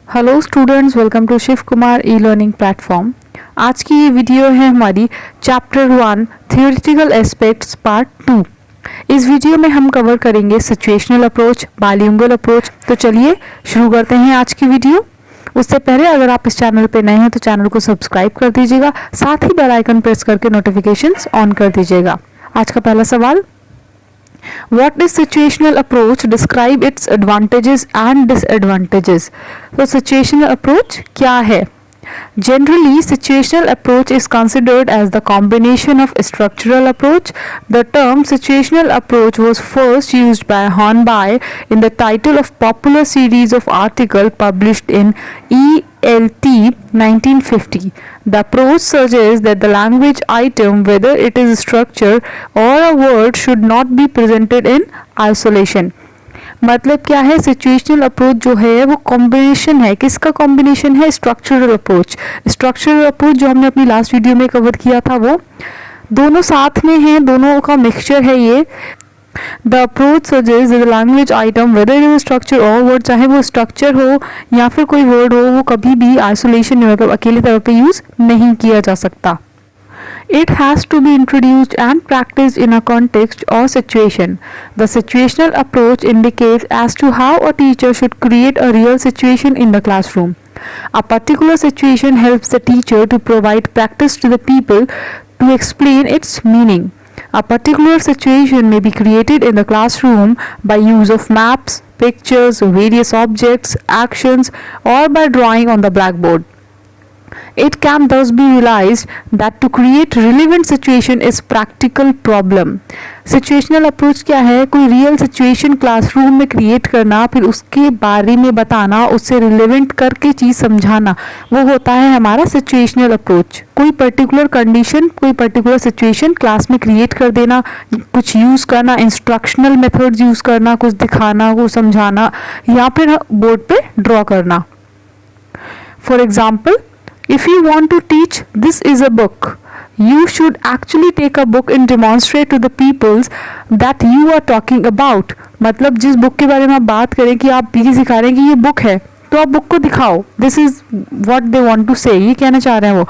Hello students, welcome to Shiv Kumar e learning platform. आज की ये वीडियो है हमारी चैप्टर 1 थियोरेटिकल एस्पेक्ट्स पार्ट 2। इस वीडियो में हम कवर करेंगे सिचुएशनल अप्रोच, बाइलिंगुअल अप्रोच। तो चलिए शुरू करते हैं आज की वीडियो। उससे पहले अगर आप इस चैनल पे नए हैं तो चैनल को सब्सक्राइब कर दीजिएगा, साथ ही बेल आइकन प्रेस करके नोटिफिकेशंस ऑन कर दीजिएगा। आज का पहला सवाल, What is situational approach? Describe its advantages and disadvantages. तो situational approach क्या है? Generally, situational approach is considered as the combination of structural approach. The term situational approach was first used by Hornby in the title of popular series of article published in ELT 1950. The approach suggests that the language item, whether it is a structure or a word, should not be presented in isolation. मतलब क्या है, situational approach जो है वो combination है। किसका combination है? Structural approach. Structural approach जो हमने अपनी लास्ट वीडियो में कवर किया था वो दोनों साथ में हैं, दोनों का मिक्सचर है ये। The approach suggest the language item whether is structure और वर्ड, चाहे वो स्ट्रक्चर हो या फिर कोई वर्ड हो, वो कभी भी आइसोलेशन में मतलब अकेले तौर पे यूज नहीं किया जा सकता। It has to be introduced and practiced in a context or situation. The situational approach indicates as to how a teacher should create a real situation in the classroom. A particular situation helps the teacher to provide practice to the people to explain its meaning. A particular situation may be created in the classroom by use of maps, pictures, various objects, actions, or by drawing on the blackboard. It can thus be realized that to create relevant situation is practical problem. Situational approach क्या है? कोई real situation classroom में create करना, फिर उसके बारे में बताना, उससे रिलेवेंट करके चीज़ समझाना, वो होता है हमारा situational approach. कोई पर्टिकुलर कंडीशन, कोई पर्टिकुलर सिचुएशन क्लास में क्रिएट कर देना, कुछ यूज़ करना, इंस्ट्रक्शनल मेथड्स यूज़ करना, कुछ दिखाना, कुछ समझाना, या फिर बोर्ड पे ड्रॉ करना। For example, if you want to teach this is a book, you should actually take a book and demonstrate to the peoples that you are talking about. मतलब जिस बुक के बारे में आप बात करें कि आप ये सिखा रहे हैं कि ये बुक है, तो आप बुक को दिखाओ। This is what they want to say, ये कहना चाह रहे हैं वो।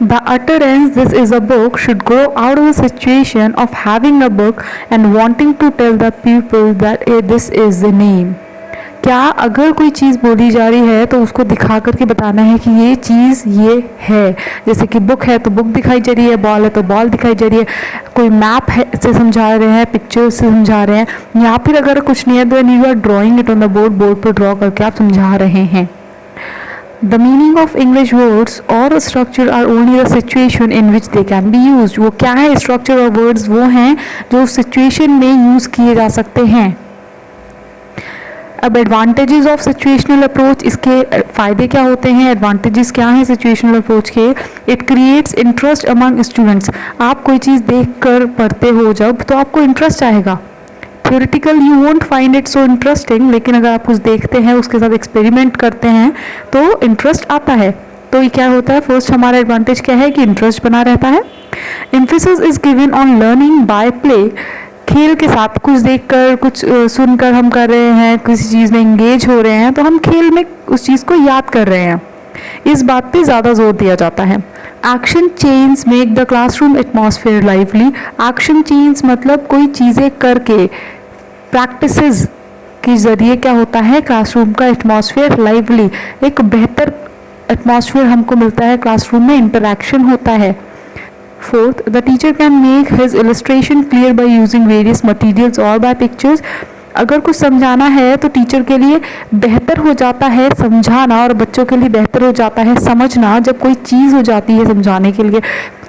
The utterance this is a book should grow out of the situation of having a book and wanting to tell the people that this is the name. क्या अगर कोई चीज़ बोली जा रही है तो उसको दिखा करके बताना है कि ये चीज़ ये है। जैसे कि बुक है तो बुक दिखाई जा रही है, बॉल है तो बॉल दिखाई जा रही है, कोई मैप है से समझा रहे हैं, पिक्चर से समझा रहे हैं, या फिर अगर कुछ नहीं है तो you are drawing it on the board, board पर ड्रॉ करके आप समझा रहे हैं। The meaning of English words or a structure are only the situation in which they can be used. वो क्या है? स्ट्रक्चर और वर्ड्स वो हैं जो सिचुएशन में यूज़ किए जा सकते हैं। अब एडवांटेजेस ऑफ सिचुएशनल अप्रोच, इसके फ़ायदे क्या होते हैं, एडवांटेजेस क्या हैं सिचुएशनल अप्रोच के? It creates interest among students. आप कोई चीज़ देख कर पढ़ते हो जब, तो आपको इंटरेस्ट आएगा। Theoretical you won't find it so interesting, लेकिन अगर आप कुछ देखते हैं, उसके साथ एक्सपेरिमेंट करते हैं तो इंटरेस्ट आता है। तो ये क्या होता है? फर्स्ट हमारा एडवांटेज क्या है कि इंटरेस्ट बना रहता है। Emphasis is given on learning by play. खेल के साथ कुछ देखकर, कुछ सुनकर हम कर रहे हैं, किसी चीज़ में इंगेज हो रहे हैं, तो हम खेल में उस चीज़ को याद कर रहे हैं। इस बात पे ज़्यादा जोर दिया जाता है। Action chains make the classroom atmosphere lively. Action chains मतलब कोई चीज़ें करके, प्रैक्टिसेस के ज़रिए क्या होता है, क्लासरूम का एटमॉस्फेयर लाइवली, एक बेहतर एटमॉस्फेयर हमको मिलता है क्लासरूम में, इंटरेक्शन होता है। Fourth, the teacher can make his illustration clear by using various materials or by pictures. अगर कुछ समझाना है तो टीचर के लिए बेहतर हो जाता है समझाना, और बच्चों के लिए बेहतर हो जाता है समझना जब कोई चीज़ हो जाती है समझाने के लिए,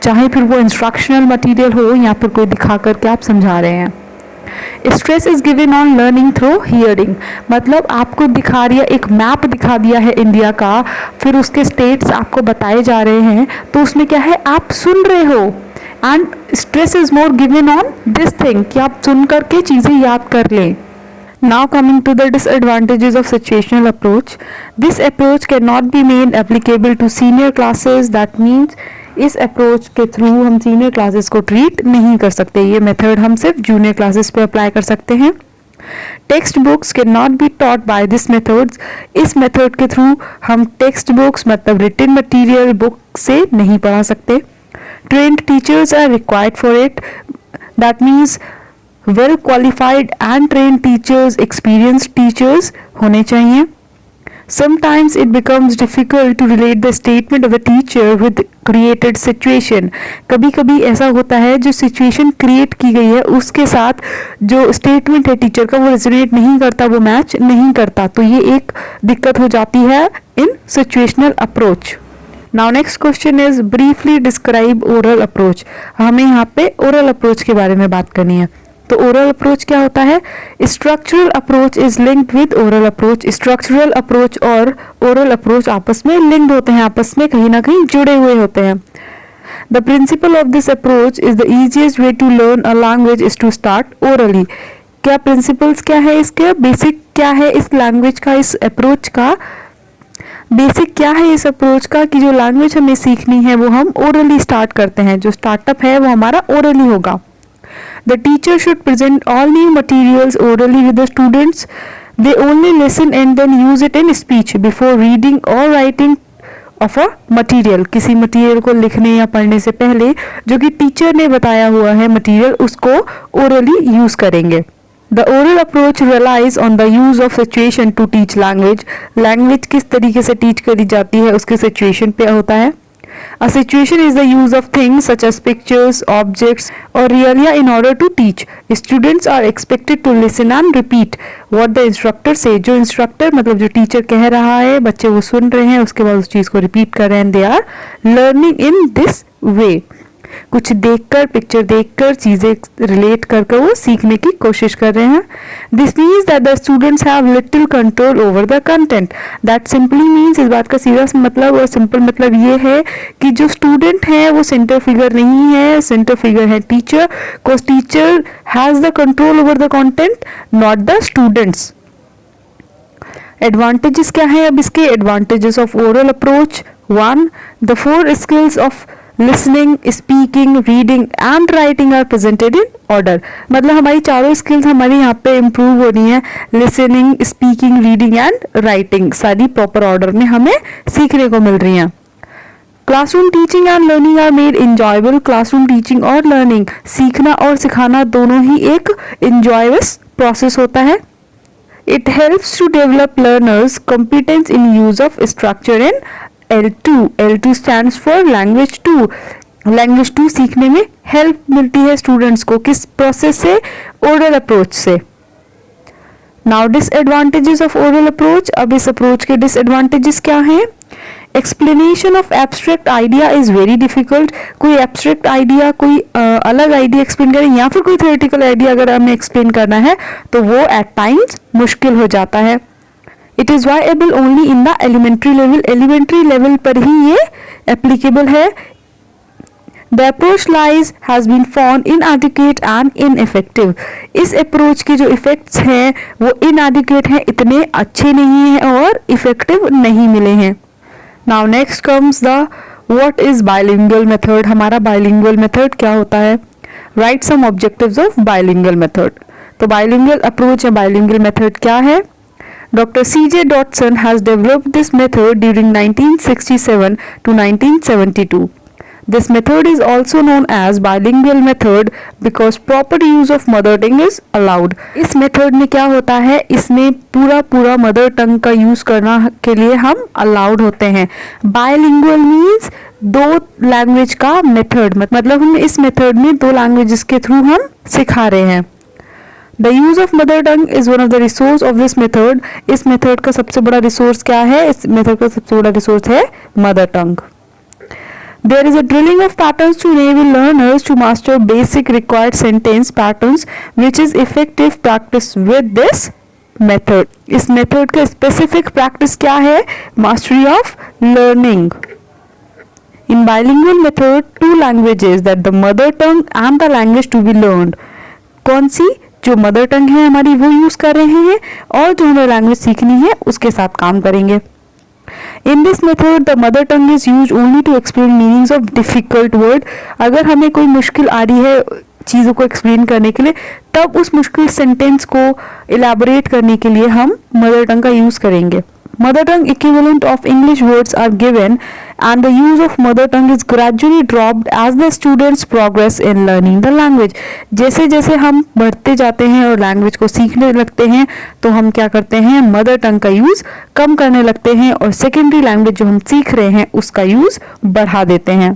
चाहे फिर वो इंस्ट्रक्शनल मटेरियल हो या फिर कोई दिखा करके आप समझा रहे हैं। Stress is given on learning through hearing. मतलब आपको दिखा रही है, एक मैप दिखा दिया है इंडिया का, फिर उसके स्टेट्स आपको बताए जा रहे हैं, तो उसमें क्या है, आप सुन रहे हो। And stress is more given on this thing कि आप सुन करके चीज़ें याद कर लें। Now coming to the disadvantages of situational approach. This approach cannot be made applicable to senior classes. That means इस अप्रोच के थ्रू हम सीनियर क्लासेस को ट्रीट नहीं कर सकते। ये मेथड हम सिर्फ जूनियर क्लासेस पे अप्लाई कर सकते हैं। Text books can not be taught by this methods. इस मेथड के थ्रू हम टेक्स्ट बुक्स मतलब रिटन मटेरियल बुक से नहीं पढ़ा सकते। Trained teachers are required for it, that means well qualified and trained teachers, experienced teachers होने चाहिए। Sometimes it becomes difficult to relate the statement of the teacher with created situation. कभी कभी ऐसा होता है जो सिचुएशन क्रिएट की गई है उसके साथ जो स्टेटमेंट है टीचर का वो रेजोनेट नहीं करता, वो मैच नहीं करता, तो ये एक दिक्कत हो जाती है in situational approach. Now next question is briefly describe oral approach. हमें यहाँ पे ओरल अप्रोच के बारे में बात करनी है। तो ओरल अप्रोच क्या होता है? Structural approach is linked with oral approach. Structural approach और ओरल अप्रोच आपस में लिंक्ड होते हैं, आपस में कहीं ना कहीं जुड़े हुए होते हैं। The principle of this approach is the easiest way to learn a language is to start orally. क्या प्रिंसिपल्स क्या है इसके, बेसिक क्या है इस लैंग्वेज का, इस अप्रोच का बेसिक क्या है इस अप्रोच का कि जो लैंग्वेज हमें सीखनी है वो हम ओरली स्टार्ट करते हैं, जो स्टार्टअप है वो हमारा ओरली होगा। The teacher should present all new materials orally with the students. They only listen and then use it in speech before reading or writing of a material. किसी material को लिखने या पढ़ने से पहले जो कि टीचर ने बताया हुआ है मटेरियल उसको ओरली यूज करेंगे। The oral approach relies on the use of situation to teach language. Language किस तरीके से टीच करी जाती है उसके सिचुएशन पे होता है। A situation is the use of things such as pictures, objects or realia in order to teach. Students are expected to listen and repeat what the instructor say. जो instructor मतलब जो teacher कह रहा है बच्चे वो सुन रहे हैं, उसके बाद उस चीज़ को repeat कर रहे हैं। They are learning in this way. कुछ देखकर, पिक्चर देखकर, चीज़ें रिलेट कर वो सीखने की कोशिश कर रहे हैं। This means that the students have little control over the content. That simply means, इस बात का सीधा मतलब और सिंपल मतलब ये है कि जो स्टूडेंट है वो सेंटर फिगर नहीं है, सेंटर फिगर है teacher, because teacher has the control over the content, not the students. Advantages क्या है अब इसके? Advantages of oral approach. 1. The 4 skills of listening, speaking, reading and writing are presented in order. मतलब हमारी चारों skills हमारी यहाँ पे इम्प्रूव हो रही हैं। Listening, speaking, reading and writing सारी प्रॉपर ऑर्डर में हमें सीखने को मिल रही हैं। Classroom teaching and learning are made enjoyable. Classroom teaching और लर्निंग, सीखना और सिखाना दोनों ही एक इंजॉयबल प्रोसेस होता है। It helps to develop learners competence in use of structure in L2. L2 stands for language 2. Language 2 सीखने में हेल्प मिलती है स्टूडेंट्स को किस प्रोसेस से? ओरल अप्रोच से। Now disadvantages of oral approach. अब इस अप्रोच के डिसएडवांटेजेस क्या हैं? Explanation of abstract idea is very difficult. कोई एब्स्ट्रैक्ट आइडिया, कोई अलग आइडिया एक्सप्लेन करें या फिर कोई थ्योरेटिकल आइडिया अगर हमें एक्सप्लेन करना है तो वो एट टाइम्स मुश्किल हो जाता है। It is viable only in the elementary level. Elementary level पर ही ये एप्लीकेबल है। The approach lies has been found inadequate and ineffective. इस अप्रोच के जो इफेक्ट्स हैं वो इनएडिक्वेट हैं, इतने अच्छे नहीं हैं और इफेक्टिव नहीं मिले हैं। Now next comes the what is bilingual method. हमारा बाइलिंगुअल मेथड क्या होता है? Right some objectives of bilingual method. तो बाइलिंगुअल अप्रोच या बाइलिंगुअल मेथड क्या है? Dr. C.J. Dodson has developed this method during 1967 to 1972. This method is also known as bilingual method because proper use of mother tongue is allowed. इस method में क्या होता है? इसमें पूरा मदर टंग का यूज करना के लिए हम अलाउड होते हैं। बायलिंगुअल मीन्स दो लैंग्वेज का मेथड, मतलब हम इस मेथड में दो लैंग्वेजेस के थ्रू हम सिखा रहे हैं। The use of mother tongue is one of the resource of this method. इस मेथड का सबसे बड़ा रिसोर्स क्या है? इस मेथड का सबसे बड़ा रिसोर्स है mother tongue. There is a drilling of patterns to enable learners to master basic required sentence patterns, which is effective practice with this method. इस मेथड का स्पेसिफिक प्रैक्टिस क्या है? Mastery of learning. In bilingual method, 2 languages that the mother tongue and the language to be learned. कौन सी? जो mother tongue है हमारी वो use कर रहे हैं और जो हमें लैंग्वेज सीखनी है उसके साथ काम करेंगे। In this method the mother tongue is use only to explain meanings of difficult word. अगर हमें कोई मुश्किल आ रही है चीज़ों को एक्सप्लेन करने के लिए, तब उस मुश्किल सेंटेंस को इलाबोरेट करने के लिए हम मदर टंग का यूज़ करेंगे. Mother tongue equivalent of English words are given and the use of mother tongue is gradually dropped as the students progress in learning the language. जैसे जैसे हम बढ़ते जाते हैं और लैंग्वेज को सीखने लगते हैं तो हम क्या करते हैं, मदर टंग का यूज़ कम करने लगते हैं और सेकेंडरी लैंग्वेज जो हम सीख रहे हैं उसका यूज़ बढ़ा देते हैं.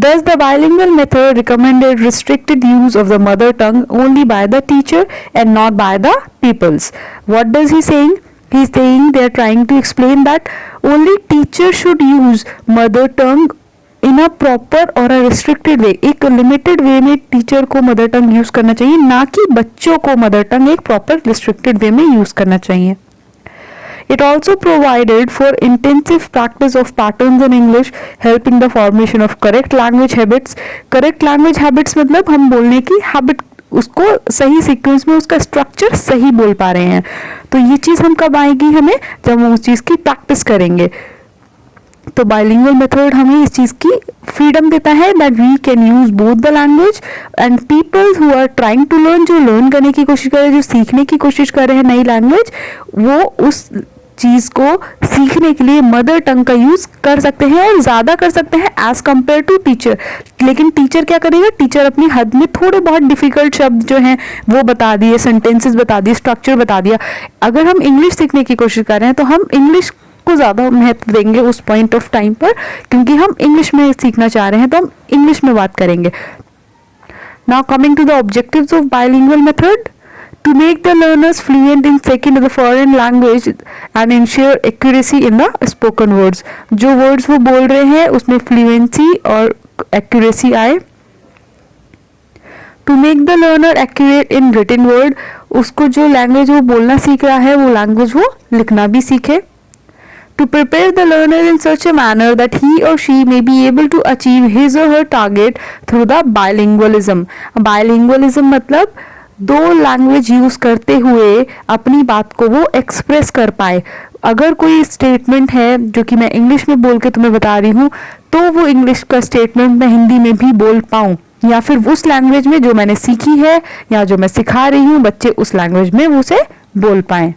Thus, the bilingual method recommended restricted use of the mother tongue only by the teacher and not by the pupils. What does he saying? He is saying they are trying to explain that only teacher should use mother tongue in a proper or a restricted way. एक limited way में teacher को mother tongue use करना चाहिए, ना कि बच्चों को mother tongue एक proper restricted way में यूज़ करना चाहिए. It also provided for intensive practice of patterns in English, helping the formation of correct language habits. Correct language habits मतलब हम बोलने की habit, उसको सही सीक्वेंस में उसका स्ट्रक्चर सही बोल पा रहे हैं. तो ये चीज़ हम कब आएगी हमें, जब हम उस चीज़ की प्रैक्टिस करेंगे. तो बाइलिंगुअल मेथड हमें इस चीज़ की फ्रीडम देता है that we can use both the language and people who are trying to learn, जो लर्न करने की कोशिश कर रहे हैं, जो सीखने की कोशिश कर रहे हैं नई लैंग्वेज, वो उस चीज़ को सीखने के लिए मदर टंग का यूज़ कर सकते हैं और ज़्यादा कर सकते हैं एज़ कम्पेयर टू टीचर. लेकिन टीचर क्या करेगा, टीचर अपनी हद में थोड़े बहुत डिफ़िकल्ट शब्द जो हैं वो बता दिए, सेंटेंसेस बता दिए, स्ट्रक्चर बता दिया. अगर हम इंग्लिश सीखने की कोशिश कर रहे हैं तो हम इंग्लिश को ज़्यादा महत्व देंगे उस पॉइंट ऑफ टाइम पर, क्योंकि हम इंग्लिश में सीखना चाह रहे हैं तो हम इंग्लिश में बात करेंगे. Now coming to the objectives of bilingual method. To make the learners fluent in second of the foreign language and ensure accuracy in the spoken words. जो words वो बोल रहे हैं उसमें fluency और accuracy आए. To make the learner accurate in written word, उसको जो language वो बोलना सीख रहा है वो language वो लिखना भी सीखे. To prepare the learner in such a manner that he or she may be able to achieve his or her target through the bilingualism. Bilingualism मतलब दो लैंग्वेज यूज़ करते हुए अपनी बात को वो एक्सप्रेस कर पाए. अगर कोई स्टेटमेंट है जो कि मैं इंग्लिश में बोल के तुम्हें बता रही हूँ, तो वो इंग्लिश का स्टेटमेंट मैं हिंदी में भी बोल पाऊँ, या फिर उस लैंग्वेज में जो मैंने सीखी है या जो मैं सिखा रही हूँ बच्चे उस लैंग्वेज में वो उसे बोल पाएँ.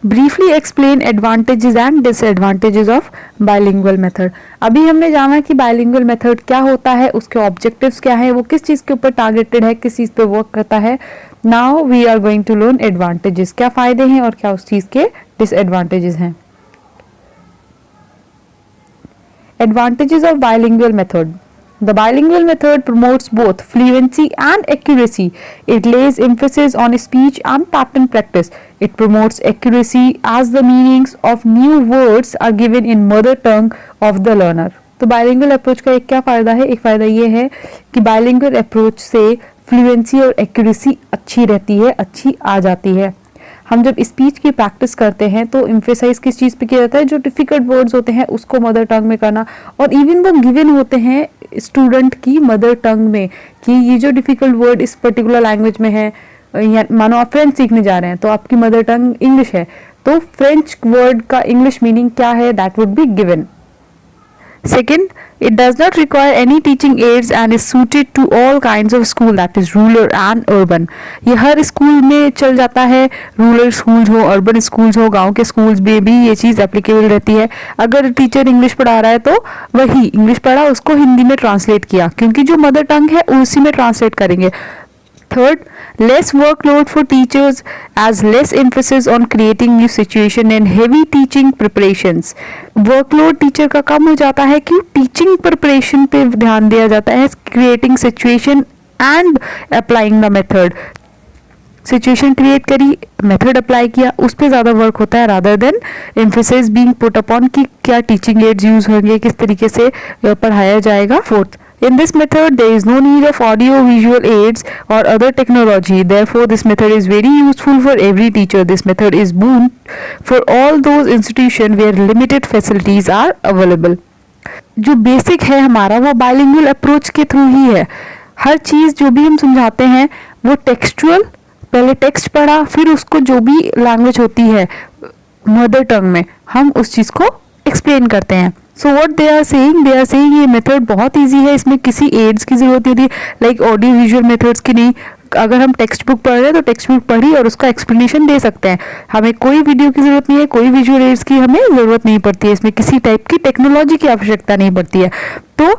Briefly explain advantages and disadvantages of bilingual method. अभी हमने जाना कि बाइलिंगुअल मेथड क्या होता है, उसके ऑब्जेक्टिव्स क्या है, वो किस चीज़ के ऊपर टारगेटेड है, किस चीज़ पे वर्क करता है. Now we are going to learn advantages, क्या फ़ायदे हैं और क्या उस चीज़ के डिसएडवांटेजेस हैं. Advantages of bilingual method. The bilingual method promotes both fluency and accuracy. It lays emphasis on speech and pattern practice. It promotes accuracy as the meanings of new words are given in mother tongue of the learner. तो bilingual approach का एक क्या फ़ायदा है, एक फ़ायदा ये है कि bilingual approach से fluency और accuracy अच्छी रहती है, अच्छी आ जाती है. हम जब स्पीच की प्रैक्टिस करते हैं तो एम्फेसाइज किस चीज़ पे किया जाता है, जो डिफ़िकल्ट वर्ड्स होते हैं उसको मदर टंग में करना, और इवन वो गिवन होते हैं स्टूडेंट की मदर टंग में कि ये जो डिफ़िकल्ट वर्ड इस पर्टिकुलर लैंग्वेज में है, या मानो आप फ्रेंच सीखने जा रहे हैं तो आपकी मदर टंग इंग्लिश है, तो फ्रेंच वर्ड का इंग्लिश मीनिंग क्या है that would be given. Second, it does not require any teaching aids and is suited to all kinds of school, that is rural and urban. ये हर school में चल जाता है, रूरल स्कूल्स हो, urban schools हो, गांव के स्कूल्स में भी ये चीज़ एप्लीकेबल रहती है. अगर टीचर इंग्लिश पढ़ा रहा है तो वही इंग्लिश पढ़ा उसको हिंदी में ट्रांसलेट किया, क्योंकि जो मदर टंग है उसी में ट्रांसलेट करेंगे. Third, less workload for teachers as less emphasis on creating new situation and heavy teaching preparations. Workload teacher का कम हो जाता है कि टीचिंग प्रिपरेशन पे ध्यान दिया जाता है, creating situation and applying the method. Situation create करी, मेथड अप्लाई किया, उस पर ज़्यादा वर्क होता है rather than emphasis being put upon कि क्या टीचिंग एड्स यूज़ होंगे, किस तरीके से पढ़ाया जाएगा. Fourth, in this method there is no need of audio visual aids or other technology, therefore this method is very useful for every teacher. This method is boon for all those institutions where limited facilities are available. जो basic है हमारा वो bilingual approach के through ही है. हर चीज़ जो भी हम समझाते हैं वो टेक्सचुअल, पहले टेक्स्ट पढ़ा फिर उसको जो भी लैंग्वेज होती है मदर टंग में हम उस चीज़ को एक्सप्लेन करते हैं. So what they are saying ये मेथड बहुत इजी है, इसमें किसी एड्स की जरूरत नहीं होती, लाइक ऑडियो विजुअल मेथड्स की नहीं। अगर हम टेक्स्ट बुक पढ़ रहे हैं तो टेक्स्ट बुक पढ़ी और उसका एक्सप्लेनेशन दे सकते हैं, हमें कोई वीडियो की जरूरत नहीं है, कोई विजुअल एड्स की हमें जरूरत नहीं पड़ती है, इसमें किसी टाइप की टेक्नोलॉजी की आवश्यकता नहीं पड़ती है। तो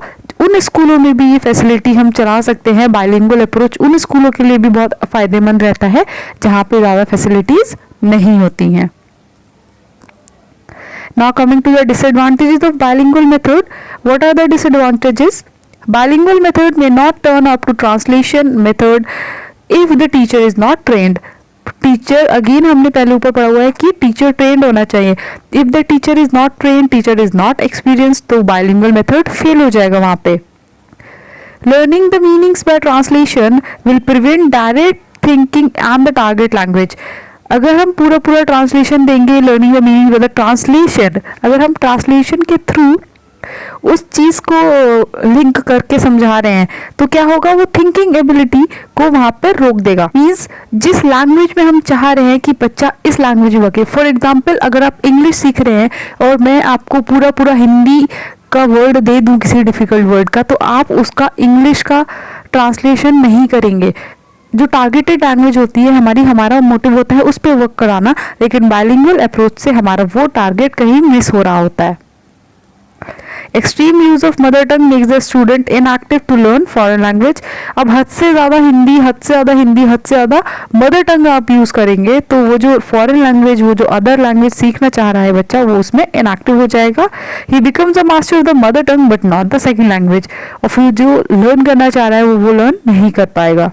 उन स्कूलों में भी ये फैसिलिटी हम चला सकते हैं। बाइलिंगुअल अप्रोच उन स्कूलों के लिए भी बहुत फायदेमंद रहता है जहाँ पे ज़्यादा फैसिलिटीज नहीं होती हैं। Now coming to the disadvantages of bilingual method. What are the disadvantages? Bilingual method may not turn up to translation method if the teacher is not trained. Teacher again हमने पहले ऊपर पढ़ा हुआ है कि टीचर ट्रेंड होना चाहिए। If the teacher is not train, teacher is not experience, तो बाइलिंगुअल मेथड फेल हो जाएगा वहां पे। Learning the meanings by translation will prevent direct thinking and the target language. अगर हम पूरा ट्रांसलेशन देंगे, learning the meaning by the translation, अगर हम ट्रांसलेशन के थ्रू उस चीज को लिंक करके समझा रहे हैं तो क्या होगा, वो थिंकिंग एबिलिटी को वहां पर रोक देगा। मीन्स जिस लैंग्वेज में हम चाह रहे हैं कि बच्चा इस लैंग्वेज में वर्क, फॉर एग्जाम्पल अगर आप इंग्लिश सीख रहे हैं और मैं आपको पूरा हिंदी का वर्ड दे दूं किसी डिफिकल्ट वर्ड का, तो आप उसका इंग्लिश का ट्रांसलेशन नहीं करेंगे। जो टारगेटेड लैंग्वेज होती है हमारा मोटिव होता है उस पर वर्क कराना, लेकिन बाइलिंगुअल अप्रोच से हमारा वो टारगेट कहीं मिस हो रहा होता है। Extreme use of mother tongue makes the student inactive to learn foreign language. अब हद से ज़्यादा हिंदी, हद से ज़्यादा मदर टंग आप यूज़ करेंगे तो वो जो फॉरेन लैंग्वेज, वो जो अदर लैंग्वेज सीखना चाह रहा है बच्चा, वो उसमें इनएक्टिव हो जाएगा। ही becomes a master of the mother tongue but not the second language. और फिर जो लर्न करना चाह रहा है वो लर्न नहीं कर पाएगा।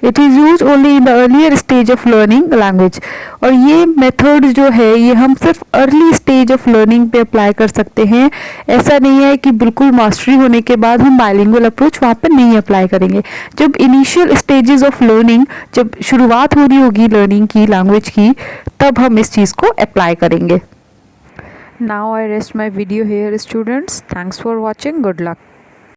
It is use only in the earlier stage of learning language. और ये मेथड जो है ये हम सिर्फ अर्ली स्टेज ऑफ लर्निंग पे अप्लाई कर सकते हैं। ऐसा नहीं है कि बिल्कुल मास्टरी होने के बाद हम बाइलिंगुअल अप्रोच वहाँ पे नहीं अप्लाई करेंगे। जब इनिशियल स्टेजेस ऑफ लर्निंग, जब शुरुआत हो रही होगी लर्निंग की, लैंग्वेज की, तब हम इस चीज़ को अप्लाई करेंगे। Now I rest my video hair students. Thanks for watching. Good luck.